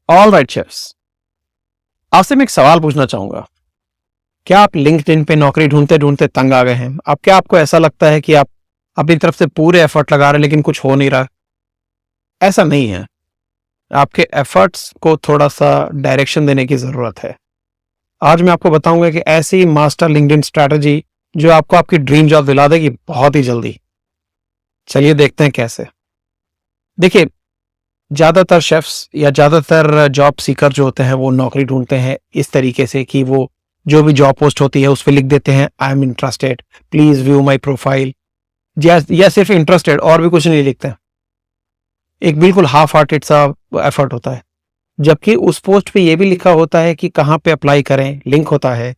All right chefs, आपसे मैं एक सवाल पूछना चाहूंगा। क्या आप लिंक्डइन पे नौकरी ढूंढते ढूंढते तंग आ गए हैं? अब क्या आपको ऐसा लगता है कि आप अपनी तरफ से पूरे एफर्ट लगा रहे हैं लेकिन कुछ हो नहीं रहा? ऐसा नहीं है। आपके एफर्ट्स को थोड़ा सा डायरेक्शन देने की जरूरत है। आज मैं आपको बताऊंगा कि ऐसी मास्टर लिंक्डइन स्ट्रैटेजी जो आपको आपकी ड्रीम जॉब दिला देगी बहुत ही जल्दी। चलिए देखते हैं कैसे। देखिए, ज्यादातर शेफ्स या ज्यादातर जॉब सीकर जो होते हैं वो नौकरी ढूंढते हैं इस तरीके से कि वो जो भी जॉब पोस्ट होती है उस पर लिख देते हैं I am interested, please view my profile, या सिर्फ इंटरेस्टेड और भी कुछ नहीं लिखते हैं। एक बिल्कुल हाफ हार्टेड सा एफर्ट होता है। जबकि उस पोस्ट पे ये भी लिखा होता है कि कहाँ पे अप्लाई करें, लिंक होता है,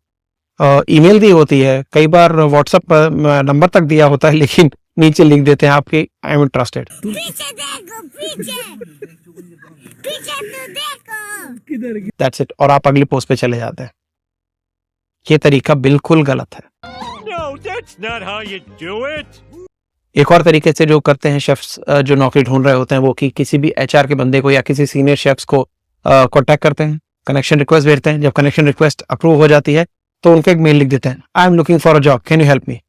ईमेल दी होती है, कई बार व्हाट्सएप पर नंबर तक दिया होता है, लेकिन नीचे लिख देते हैं आपके आई एम इंटरेस्टेड। पीछे देखो, पीछे तो देखो। दैट्स इट, और आप अगली पोस्ट पे चले जाते हैं। ये तरीका बिल्कुल गलत है। No, that's not how you do it. एक और तरीके से जो करते हैं शेफ्स जो नौकरी ढूंढ रहे होते हैं वो कि किसी भी एचआर के बंदे को या किसी सीनियर शेफ्स को कांटेक्ट करते हैं, कनेक्शन रिक्वेस्ट भेजते हैं। जब कनेक्शन रिक्वेस्ट अप्रूव हो जाती है तो उनके एक मेल लिख देते हैं, I am looking for a job, can you help me.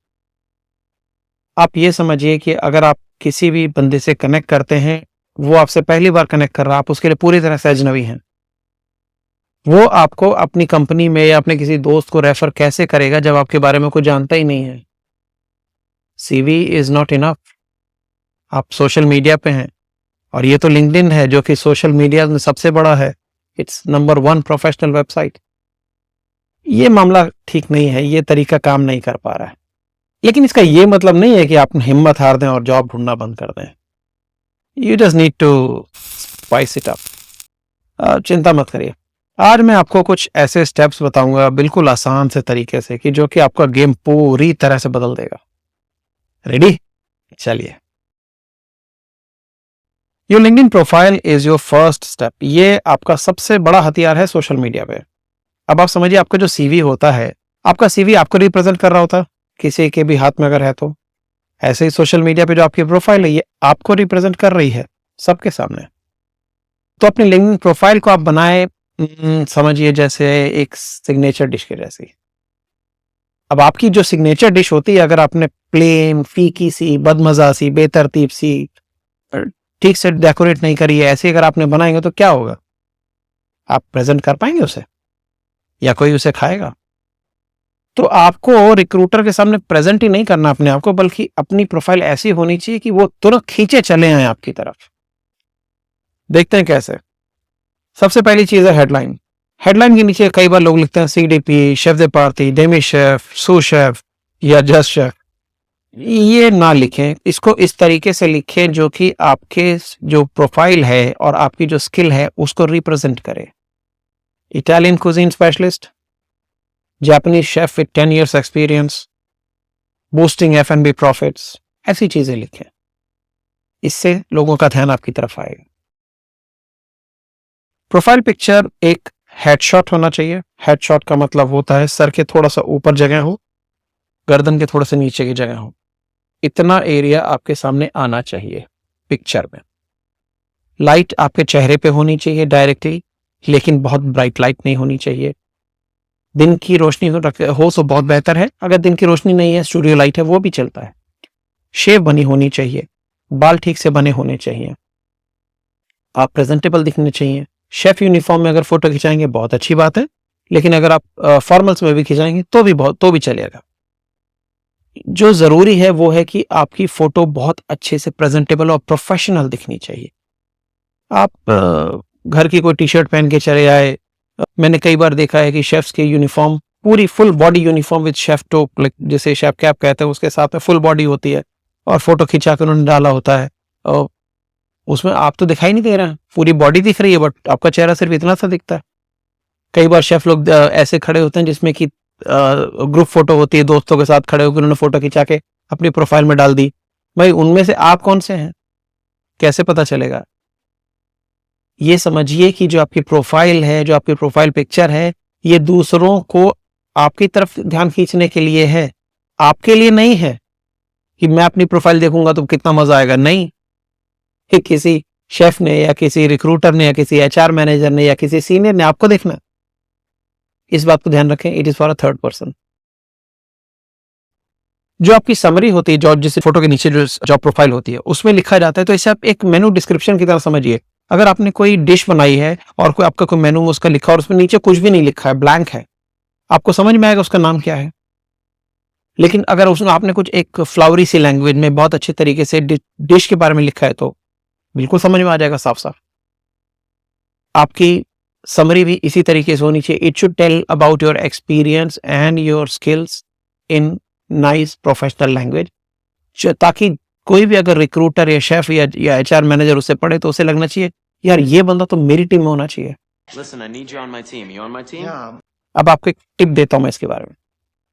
आप ये समझिए कि अगर आप किसी भी बंदे से कनेक्ट करते हैं, वो आपसे पहली बार कनेक्ट कर रहा है, आप उसके लिए पूरी तरह से अजनबी हैं। वो आपको अपनी कंपनी में या अपने किसी दोस्त को रेफर कैसे करेगा जब आपके बारे में कोई जानता ही नहीं है। CV is not enough. आप सोशल मीडिया पे हैं और ये तो लिंक्डइन है जो कि सोशल मीडिया में सबसे बड़ा है। It's number 1 professional website. ये मामला ठीक नहीं है, ये तरीका काम नहीं कर पा रहा है। लेकिन इसका ये मतलब नहीं है कि आप हिम्मत हार दें और जॉब ढूंढना बंद कर दें। You just need to spice it up. चिंता मत करिए। आज मैं आपको कुछ ऐसे स्टेप्स बताऊंगा बिल्कुल आसान से तरीके से कि जो कि आपका गेम पूरी तरह से बदल देगा। रेडी? चलिए। Your LinkedIn profile is your first step. ये आपका सबसे बड़ा हथियार है सोशल मीडिया पे। अब आप समझिए, आपका जो सीवी होता है, आपका सीवी आपको रिप्रेजेंट कर रहा होता है, किसी के भी हाथ में अगर है तो। ऐसे ही सोशल मीडिया पे जो आपकी प्रोफाइल है ये आपको रिप्रेजेंट कर रही है सबके सामने। तो अपनी लिंक्डइन प्रोफाइल को आप बनाए समझिए जैसे एक सिग्नेचर डिश के जैसी। अब आपकी जो सिग्नेचर डिश होती है, अगर आपने प्लेन, फीकी सी, बदमजा सी, बेतरतीब सी, ठीक से डेकोरेट नहीं करी है, ऐसे अगर आपने बनाएंगे तो क्या होगा? आप प्रेजेंट कर पाएंगे उसे या कोई उसे खाएगा? तो आपको रिक्रूटर के सामने प्रेजेंट ही नहीं करना अपने आप को, बल्कि अपनी प्रोफाइल ऐसी होनी चाहिए कि वो तुरंत खींचे चले आए आपकी तरफ। देखते हैं कैसे। सबसे पहली चीज है हेडलाइन। हेडलाइन के नीचे कई बार लोग लिखते हैं CDP, chef de partie, demi chef, sous chef या जस्ट शेफ। ये ना लिखें, इसको इस तरीके से लिखें जो कि आपके जो प्रोफाइल है और आपकी जो स्किल है उसको रिप्रेजेंट करे। Italian cuisine specialist, Japanese chef with 10 years experience, boosting F&B profits, ऐसी चीजें लिखें। इससे लोगों का ध्यान आपकी तरफ आएगा। प्रोफाइल पिक्चर एक हेडशॉट होना चाहिए। हेडशॉट का मतलब होता है सर के थोड़ा सा ऊपर जगह हो, गर्दन के थोड़ा सा नीचे की जगह हो, इतना एरिया आपके सामने आना चाहिए पिक्चर में। लाइट आपके चेहरे पे होनी चाहिए डायरेक्टली, लेकिन बहुत ब्राइट लाइट नहीं होनी चाहिए। दिन की रोशनी हो तो बहुत बेहतर है, अगर दिन की रोशनी नहीं है, स्टूडियो लाइट है, वो भी चलता है। शेव बनी होनी चाहिए, बाल ठीक से बने होने चाहिए, आप प्रेजेंटेबल दिखने चाहिए। शेफ यूनिफॉर्म में अगर फोटो खिंचाएंगे बहुत अच्छी बात है, लेकिन अगर आप फॉर्मल्स में भी खिंचाएंगे तो भी चलेगा। जो जरूरी है वो है कि आपकी फोटो बहुत अच्छे से प्रेजेंटेबल और प्रोफेशनल दिखनी चाहिए। आप घर की कोई टी शर्ट पहन के चले आए। मैंने कई बार देखा है कि शेफ्स की यूनिफॉर्म पूरी full body uniform with chef टोप, जिसे शेफ कैप कहते हैं, उसके साथ में फुल बॉडी होती है और फोटो खिंचा कर उन्होंने डाला होता है। और उसमें आप तो दिखाई नहीं दे रहे हैं, पूरी बॉडी दिख रही है, बट आपका चेहरा सिर्फ इतना सा दिखता है। कई बार शेफ लोग ऐसे खड़े होते हैं जिसमें कि ग्रुप फोटो होती है, दोस्तों के साथ खड़े होकर उन्होंने फोटो खिंचा के अपनी प्रोफाइल में डाल दी। भाई उनमें से आप कौन से हैं, कैसे पता चलेगा? ये समझिए कि जो आपकी प्रोफाइल है, जो आपकी प्रोफाइल पिक्चर है, ये दूसरों को आपकी तरफ ध्यान खींचने के लिए है, आपके लिए नहीं है कि मैं अपनी प्रोफाइल देखूंगा तो कितना मजा आएगा। नहीं, कि किसी शेफ ने या किसी रिक्रूटर ने या किसी एचआर मैनेजर ने या किसी सीनियर ने, आपको देखना। इस बात को ध्यान रखें, it is for a third person. जो आपकी समरी होती है, जॉब जैसे फोटो के नीचे जो जॉब प्रोफाइल होती है उसमें लिखा जाता है, तो इसे आप एक मेनू डिस्क्रिप्शन की तरह समझिए। अगर आपने कोई डिश बनाई है और कोई आपका कोई मेनू में उसका लिखा और उसमें नीचे कुछ भी नहीं लिखा है, ब्लैंक है, आपको समझ में आएगा उसका नाम क्या है। लेकिन अगर उसमें आपने कुछ एक फ्लावरी सी लैंग्वेज में बहुत अच्छे तरीके से डिश के बारे में लिखा है तो बिल्कुल समझ में आ जाएगा साफ साफ। आपकी समरी भी इसी तरीके से होनी चाहिए। It should tell about your experience and your skills in nice professional language, ताकि कोई भी अगर रिक्रूटर या शेफ या एचआर मैनेजर उसे पढ़े तो उसे लगना चाहिए यार ये बंदा तो मेरी टीम में होना चाहिए। Listen, I need you on my team. You on my team? अब आपको एक टिप देता हूं मैं इसके बारे में।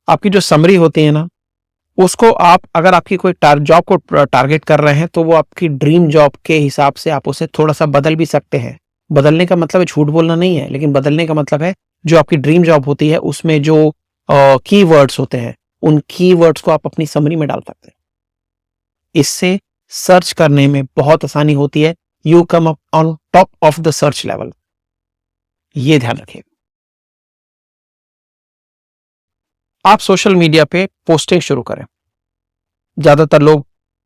आपकी जो समरी होती है ना, उसको आप अगर आपकी कोई जॉब को टारगेट कर रहे हैं तो वो आपकी ड्रीम जॉब के हिसाब से आप उसे थोड़ा सा बदल भी सकते हैं। बदलने का मतलब है झूठ बोलना नहीं है, लेकिन बदलने का मतलब है जो आपकी ड्रीम जॉब होती है उसमें जो कीवर्ड्स होते हैं उन कीवर्ड्स को आप अपनी समरी में डाल सकते हैं। इससे सर्च करने में बहुत आसानी होती है। You come up on top of the search level, ये ध्यान रखिएगा। आप सोशल मीडिया पे पोस्टिंग शुरू करें। ज्यादातर लोग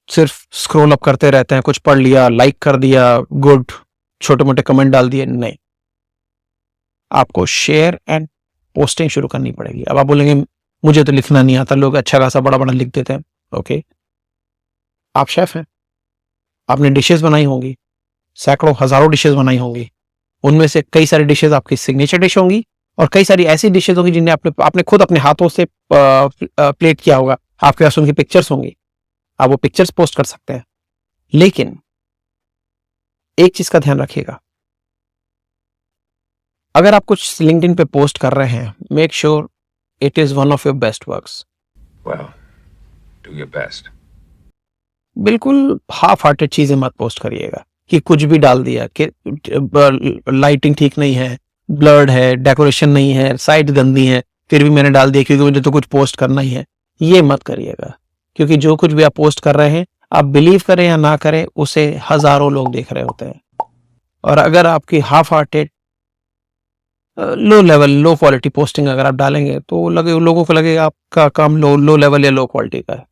सिर्फ स्क्रॉल अप करते रहते हैं, कुछ पढ़ लिया, लाइक कर दिया, गुड, छोटे मोटे कमेंट डाल दिए, नहीं। आपको शेयर एंड पोस्टिंग शुरू करनी पड़ेगी। अब आप बोलेंगे मुझे तो लिखना नहीं आता, लोग अच्छा खासा बड़ा बड़ा लिख देते हैं। ओके, आप शेफ हैं, आपने डिशेस बनाई होंगी, सैकड़ों हजारों डिशेस बनाई होंगी, उनमें से कई सारी डिशेस आपकी सिग्नेचर डिश होंगी और कई सारी ऐसी डिशेस होंगी जिन्हें आपने खुद अपने हाथों से प्लेट किया होगा। आपके पास उनकी पिक्चर्स होंगी, आप वो पिक्चर्स पोस्ट कर सकते हैं। लेकिन एक चीज का ध्यान रखिएगा, अगर आप कुछ लिंक्डइन पे पोस्ट कर रहे हैं, make sure it is one of your best works. Well, do your best. बिल्कुल हाफ हार्टेड चीजें मत पोस्ट करिएगा कि कुछ भी डाल दिया कि लाइटिंग ठीक नहीं है, ब्लर्ड है, डेकोरेशन नहीं है, साइड गंदी है, फिर भी मैंने डाल दिया क्योंकि मुझे तो कुछ पोस्ट करना ही है। ये मत करिएगा, क्योंकि जो कुछ भी आप पोस्ट कर रहे हैं, आप बिलीव करें या ना करें, उसे हजारों लोग देख रहे होते हैं। और अगर आपकी half hearted low level low quality posting अगर आप डालेंगे तो लोगों को लगेगा आपका काम लो लेवल या लो क्वालिटी का है।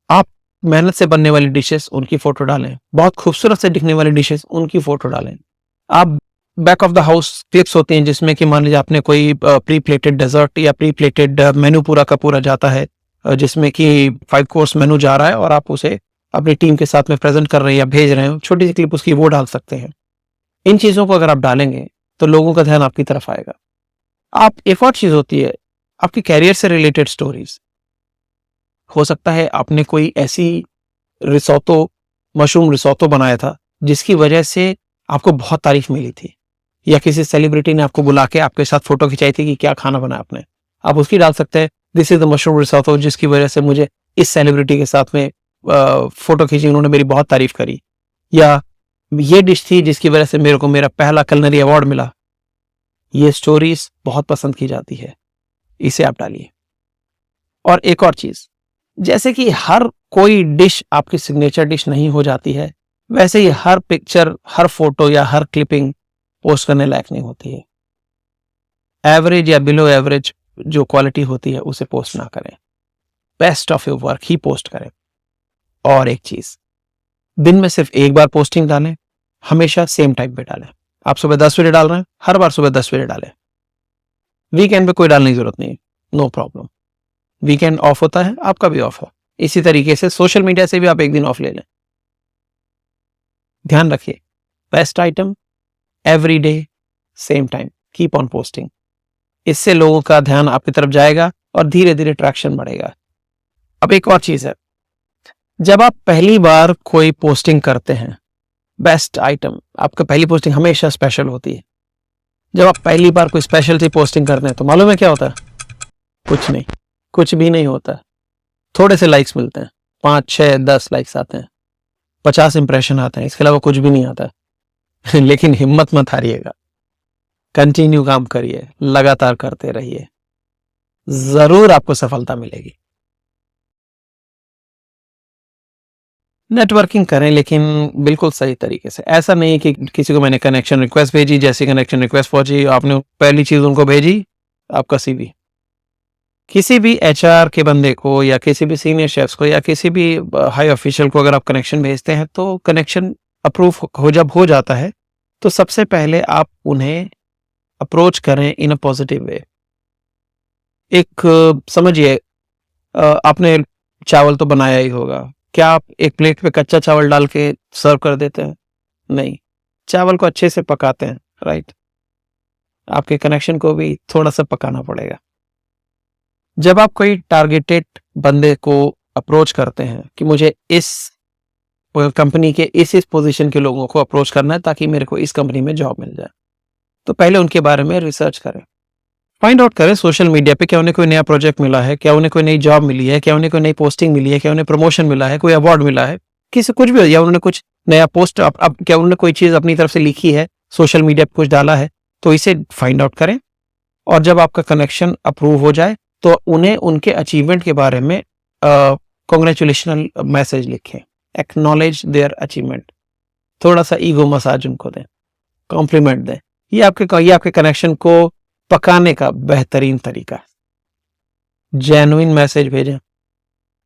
आप मेहनत से बनने वाली डिशेस उनकी फोटो डालें, बहुत खूबसूरत से दिखने वाली डिशेस उनकी फोटो डालें। आप back of the house clips होती हैं जिसमें कि मान लीजिए आपने कोई प्री प्लेटेड डेजर्ट या प्री प्लेटेड मेनू पूरा का पूरा जाता है, जिसमें कि 5 कोर्स मेनू जा रहा है और आप उसे अपनी टीम के साथ में प्रेजेंट कर रहे हैं या भेज रहे हैं, छोटी सी क्लिप उसकी वो डाल सकते हैं। इन चीजों को अगर आप डालेंगे तो लोगों का ध्यान आपकी तरफ आएगा। आप एक और चीज होती है आपकी कैरियर से रिलेटेड स्टोरीज। हो सकता है आपने कोई ऐसी मशरूम रिसोटो बनाया था जिसकी वजह से आपको बहुत तारीफ मिली थी, या किसी सेलिब्रिटी ने आपको बुला के आपके साथ फोटो खिंचाई थी कि क्या खाना बनाया आपने, आप उसकी डाल सकते हैं this is the mushroom risotto जिसकी वजह से मुझे इस सेलिब्रिटी के साथ में फोटो खींची, उन्होंने मेरी बहुत तारीफ करी, या ये डिश थी जिसकी वजह से मेरे को मेरा पहला कलनरी अवार्ड मिला। ये स्टोरीज बहुत पसंद की जाती है, इसे आप डालिए। और एक और चीज, जैसे कि हर कोई डिश आपकी सिग्नेचर डिश नहीं हो जाती है, वैसे ही हर पिक्चर, हर फोटो या हर क्लिपिंग पोस्ट करने लायक नहीं होती है। एवरेज या बिलो एवरेज जो क्वालिटी होती है उसे पोस्ट ना करें, best of your work he post करें। और एक चीज, दिन में सिर्फ एक बार पोस्टिंग डालें, हमेशा सेम टाइम पे डालें। आप सुबह 10 बजे डाल रहे हैं, हर बार सुबह 10 बजे डालें। वीकेंड पे कोई डालने की जरूरत नहीं, नो प्रॉब्लम। वीकेंड ऑफ होता है, आपका भी ऑफ है। इसी तरीके से सोशल मीडिया से भी आप एक दिन ऑफ ले लें। ध्यान रखिए, best item every day same time, keep on posting. इससे लोगों का ध्यान आपकी तरफ जाएगा और धीरे धीरे ट्रैक्शन बढ़ेगा। अब एक और चीज है, जब आप पहली बार कोई पोस्टिंग करते हैं, बेस्ट आइटम, आपका पहली पोस्टिंग हमेशा स्पेशल होती है। जब आप पहली बार कोई स्पेशल सी पोस्टिंग करते हैं तो मालूम है क्या होता है? कुछ नहीं, कुछ भी नहीं होता। थोड़े से लाइक्स मिलते हैं, 5, 6, 10 लाइक्स आते हैं, 50 इंप्रेशन आते हैं, इसके अलावा कुछ भी नहीं आता है। लेकिन हिम्मत मत हारिएगा, कंटिन्यू काम करिए, लगातार करते रहिए, जरूर आपको सफलता मिलेगी। नेटवर्किंग करें, लेकिन बिल्कुल सही तरीके से। ऐसा नहीं कि किसी को मैंने कनेक्शन रिक्वेस्ट भेजी, जैसे कनेक्शन रिक्वेस्ट पहुंची आपने पहली चीज उनको भेजी आपका सीवी। किसी भी एचआर के बंदे को या किसी भी सीनियर शेफ्स को या किसी भी हाई ऑफिशियल को अगर आप कनेक्शन भेजते हैं तो कनेक्शन अप्रूव जब हो जाता है तो सबसे पहले आप उन्हें अप्रोच करें इन अ पॉजिटिव वे। एक समझिए आपने चावल तो बनाया ही होगा, क्या आप एक प्लेट पे कच्चा चावल डाल के सर्व कर देते हैं? नहीं, चावल को अच्छे से पकाते हैं, राइट? आपके कनेक्शन को भी थोड़ा सा पकाना पड़ेगा। जब आप कोई टारगेटेड बंदे को अप्रोच करते हैं कि मुझे इस कंपनी के इस पोजीशन के लोगों को अप्रोच करना है ताकि मेरे को इस कंपनी में जॉब मिल जाए, तो पहले उनके बारे में रिसर्च करें, फाइंड आउट करें सोशल मीडिया पे क्या उन्हें कोई नया प्रोजेक्ट मिला है, क्या उन्हें कोई नई जॉब मिली है, क्या उन्हें कोई नई पोस्टिंग मिली है, क्या उन्हें प्रमोशन मिला है, कोई अवार्ड मिला है, किसी कुछ भी हो, या उन्होंने कुछ नया पोस्ट अब क्या उन्होंने कोई चीज अपनी तरफ से लिखी है, सोशल मीडिया पे कुछ डाला है, तो इसे फाइंड आउट करें। और जब आपका कनेक्शन अप्रूव हो जाए तो उन्हें उनके अचीवमेंट के बारे में कॉन्ग्रेचुलेशन मैसेज लिखें, एक्नॉलेज देयर अचीवमेंट, थोड़ा सा ईगो मसाज उनको दें, कॉम्प्लीमेंट दें। ये आपके कनेक्शन को पकाने का बेहतरीन तरीका है। जेन्युइन मैसेज भेजें।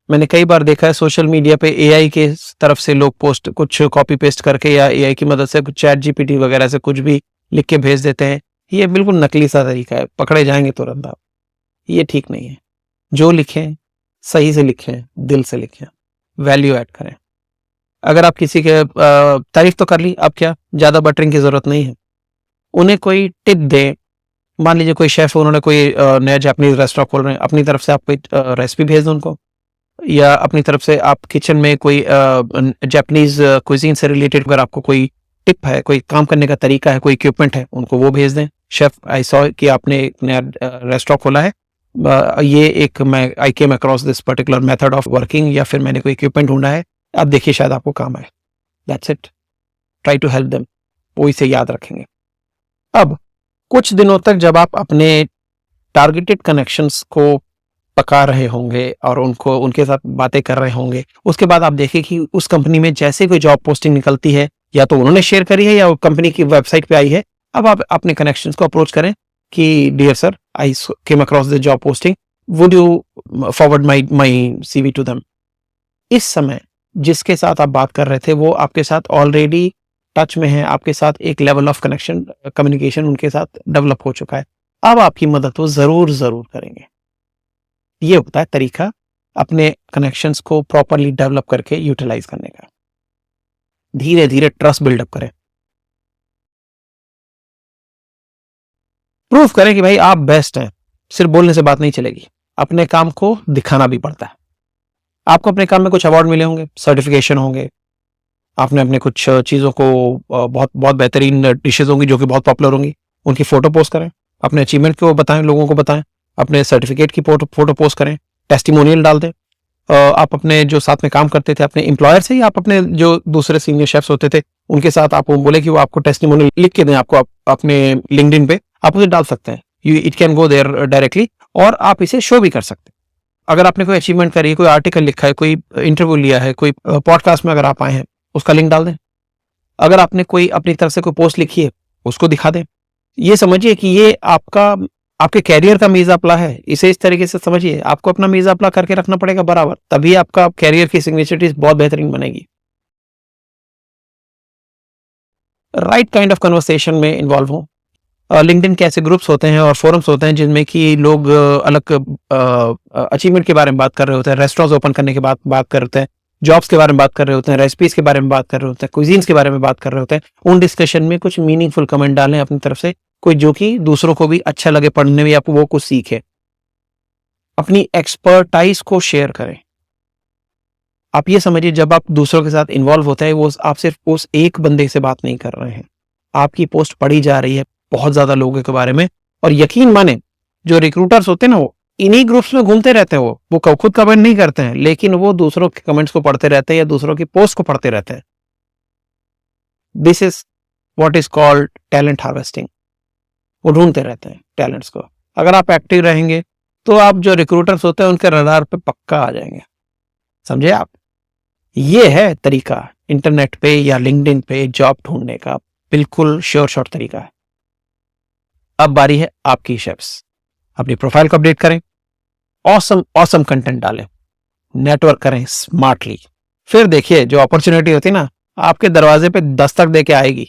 मैंने कई बार देखा है सोशल मीडिया पे एआई के तरफ से लोग पोस्ट कुछ कॉपी पेस्ट करके या एआई की मदद से चैट जीपीटी वगैरह से कुछ भी लिख के भेज देते हैं। ये बिल्कुल नकली सा तरीका है, पकड़े जाएंगे तुरंत आप। ये ठीक नहीं है। जो लिखें सही से लिखें, दिल से लिखें, वैल्यू ऐड करें। अगर आप किसी के तारीफ तो कर ली, अब क्या ज्यादा बटरिंग की जरूरत नहीं है। उन्हें कोई टिप दें। मान लीजिए कोई शेफ, उन्होंने कोई नया जापानीज रेस्टोरेंट खोल रहे हैं, अपनी तरफ से आप कोई रेसिपी भेज दो उनको, या अपनी तरफ से आप किचन में कोई जापानीज क्विजीन से रिलेटेड अगर आपको कोई टिप है, कोई काम करने का तरीका है, कोई इक्विपमेंट है, उनको वो भेज दें। शेफ, आई सॉ कि आपने एक नया रेस्टोरेंट खोला है, ये एक मैं I came across this particular method of working, या फिर मैंने कोई इक्विपमेंट ढूंढा है, आप देखिए शायद आपको काम आए। That's it. Try to help them, वो इसे याद रखेंगे। अब कुछ दिनों तक जब आप अपने टारगेटेड कनेक्शंस को पका रहे होंगे और उनके साथ बातें कर रहे होंगे, उसके बाद आप देखें कि उस कंपनी में जैसे कोई जॉब पोस्टिंग निकलती है, या तो उन्होंने शेयर करी है या कंपनी की वेबसाइट पे आई है, अब आप अपने कनेक्शंस को अप्रोच करें कि dear sir, I came across this job posting, would you forward my CV to them. इस समय जिसके साथ आप बात कर रहे थे वो आपके साथ ऑलरेडी टच में है, आपके साथ एक लेवल ऑफ कनेक्शन कम्युनिकेशन उनके साथ डेवलप हो चुका है। अब आपकी मदद वो जरूर करेंगे। ये होता है तरीका अपने कनेक्शंस को प्रॉपरली डेवलप करके यूटिलाइज करने का। धीरे धीरे ट्रस्ट बिल्डअप करें, प्रूफ करें कि भाई आप बेस्ट हैं। सिर्फ बोलने से बात नहीं चलेगी, अपने काम को दिखाना भी पड़ता है। आपको अपने काम में कुछ अवार्ड मिले होंगे, सर्टिफिकेशन होंगे, आपने अपने कुछ चीज़ों को बहुत बहुत बेहतरीन डिशेज होंगी जो कि बहुत पॉपुलर होंगी, उनकी फोटो पोस्ट करें, अपने अचीवमेंट को बताएं, लोगों को बताएं, अपने सर्टिफिकेट की फोटो पोस्ट करें, टेस्टिमोनियल डाल दें। आप अपने जो साथ में काम करते थे अपने एम्प्लॉयर से, या आप अपने जो दूसरे सीनियर शेफ्स होते थे उनके साथ आप बोले कि वो आपको टेस्टिमोनियल लिख के दें, आपको अपने लिंक्डइन पे आप उसे डाल सकते हैं। It can go there directly, और आप इसे शो भी कर सकते हैं। अगर आपने कोई अचीवमेंट करी है, कोई आर्टिकल लिखा है, कोई इंटरव्यू लिया है, कोई पॉडकास्ट में अगर आप आए हैं, उसका लिंक डाल दें। अगर आपने कोई अपनी तरफ से कोई पोस्ट लिखी है, उसको दिखा दें। ये समझिए कि ये आपके कैरियर का मीज़ापला है। इसे इस तरीके से समझिए, आपको अपना मीज़ापला करके रखना पड़ेगा बराबर, तभी आपका कैरियर की सिग्नेचरिटी बहुत बेहतरीन बनेगी। राइट काइंड ऑफ कन्वर्सेशन में इन्वॉल्व हो। लिंक्डइन के ऐसे ग्रुप्स होते हैं और फोरम्स होते हैं जिनमें कि लोग अलग अचीवमेंट के बारे में बात कर रहे होते हैं, रेस्टोरेंट्स ओपन करने के बाद बात कर रहे हैं, जॉब्स के बारे में बात कर रहे होते हैं, रेसिपीज के बारे में बात कर रहे होते हैं, कुजीन्स के बारे में बात कर रहे होते हैं। उन डिस्कशन में कुछ मीनिंगफुल कमेंट डालें अपनी तरफ से, कोई जो कि दूसरों को भी अच्छा लगे पढ़ने में, या वो कुछ सीखे। अपनी एक्सपर्टाइज को शेयर करें। आप ये समझिए, जब आप दूसरों के साथ इन्वॉल्व होते हैं, वो आप सिर्फ उस एक बंदे से बात नहीं कर रहे हैं, आपकी पोस्ट पढ़ी जा रही है बहुत ज्यादा लोगों के बारे में। और यकीन माने, जो रिक्रूटर्स होते हैं ना, वो इन्हीं ग्रुप्स में घूमते रहते हैं। वो खुद कमेंट नहीं करते हैं, लेकिन वो दूसरों के कमेंट्स को पढ़ते रहते हैं या दूसरों की पोस्ट को पढ़ते रहते हैं। This is what is called talent harvesting. वो ढूंढते रहते हैं टैलेंट्स को। अगर आप एक्टिव रहेंगे तो आप जो रिक्रूटर्स होते हैं उनके रडार पे पक्का आ जाएंगे। समझे आप? ये है तरीका इंटरनेट पे या लिंक्डइन पे जॉब ढूंढने का, बिल्कुल श्योर शॉर्ट तरीका है। अब बारी है आपकी शेफ्स। अपनी प्रोफाइल को अपडेट करें, ऑसम कंटेंट डालें, नेटवर्क करें स्मार्टली। फिर देखिए जो अपॉर्चुनिटी होती है ना, आपके दरवाजे पे दस्तक दे के आएगी।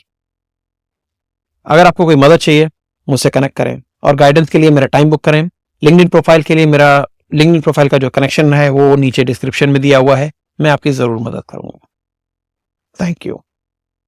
अगर आपको कोई मदद चाहिए मुझसे कनेक्ट करें, और गाइडेंस के लिए मेरा टाइम बुक करें। लिंक्डइन प्रोफाइल के लिए मेरा लिंक्डइन प्रोफाइल का जो कनेक्शन है वो नीचे डिस्क्रिप्शन में दिया हुआ है, मैं आपकी जरूर मदद करूंगा। Thank you.